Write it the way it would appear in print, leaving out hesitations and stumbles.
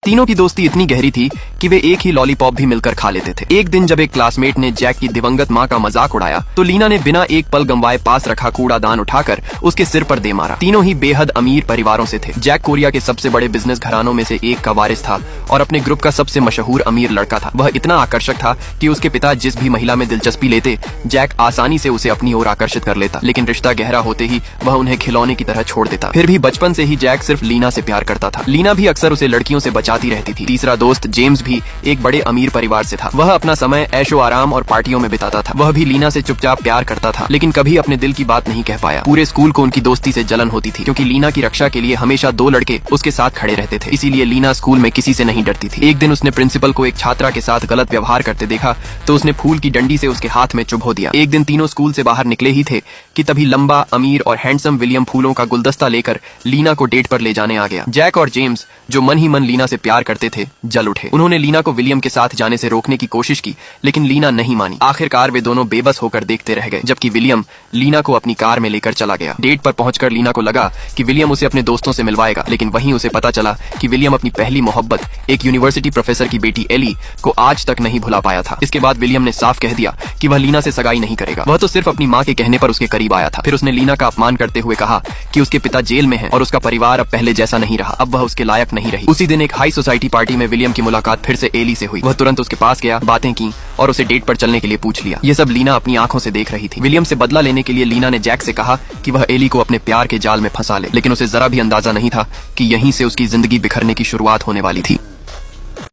तीनों की दोस्ती इतनी गहरी थी कि वे एक ही लॉलीपॉप भी मिलकर खा लेते थे। एक दिन जब एक क्लासमेट ने जैक की दिवंगत माँ का मजाक उड़ाया तो लीना ने बिना एक पल गंवाए पास रखा कूड़ादान उठाकर उसके सिर पर दे मारा। तीनों ही बेहद अमीर परिवारों से थे। जैक कोरिया के सबसे बड़े बिजनेस घरानों में से एक का वारिस था और अपने ग्रुप का सबसे मशहूर अमीर लड़का था। वह इतना आकर्षक था कि उसके पिता जिस भी महिला में दिलचस्पी लेते जैक आसानी से उसे अपनी ओर आकर्षित कर लेता, लेकिन रिश्ता गहरा होते ही वह उन्हें खिलौने की तरह छोड़ देता। फिर भी बचपन से ही जैक सिर्फ लीना से प्यार करता था। लीना भी अक्सर उसे लड़कियों से बचाती रहती थी। तीसरा दोस्त जेम्स भी एक बड़े अमीर परिवार से था। वह अपना समय ऐशो आराम और पार्टियों में बिताता था। वह भी लीना से चुपचाप प्यार करता था, लेकिन कभी अपने दिल की बात नहीं कह पाया। पूरे स्कूल को उनकी दोस्ती से जलन होती थी, क्योंकि लीना की रक्षा के लिए हमेशा दो लड़के उसके साथ खड़े रहते थे। इसीलिए लीना स्कूल में किसी से नहीं डरती थी। एक दिन उसने प्रिंसिपल को एक छात्रा के साथ गलत व्यवहार करते देखा तो उसने फूल की डंडी से उसके हाथ में चुभो दिया। एक दिन तीनों स्कूल से बाहर निकले ही थे कि तभी लंबा, अमीर और हैंडसम विलियम फूलों का गुलदस्ता लेकर लीना को डेट पर ले जाने आ गया। जैक और जेम्स, जो मन ही मन लीना से प्यार करते थे, जल उठे। उन्होंने लीना को विलियम के साथ जाने से रोकने की कोशिश की, लेकिन लीना नहीं मानी। आखिरकार वे दोनों बेबस होकर देखते रह गए, जबकि विलियम लीना को अपनी कार में लेकर चला गया। डेट पर पहुंचकर लीना को लगा कि विलियम उसे अपने दोस्तों से मिलवाएगा, लेकिन वहीं उसे पता चला कि विलियम अपनी पहली मोहब्बत, एक यूनिवर्सिटी प्रोफेसर की बेटी एली को आज तक नहीं भुला पाया था। इसके बाद विलियम ने साफ कह दिया कि वह लीना से सगाई नहीं करेगा। वह तो सिर्फ अपनी माँ के कहने पर उसके करीब आया था। फिर उसने लीना का अपमान करते हुए कहा कि उसके पिता जेल में हैं और उसका परिवार अब पहले जैसा नहीं रहा, अब वह उसके लायक नहीं रही। उसी दिन एक हाई सोसाइटी पार्टी में विलियम की मुलाकात फिर से एली से हुई। वह तुरंत उसके पास गया, बातें की और उसे डेट पर चलने के लिए पूछ लिया। ये सब लीना अपनी आंखों से देख रही थी। विलियम से बदला लेने के लिए लीना ने जैक से कहा कि वह एली को अपने प्यार के जाल में फंसा ले, लेकिन उसे जरा भी अंदाजा नहीं था कि यहीं से उसकी जिंदगी बिखरने की शुरुआत होने वाली थी।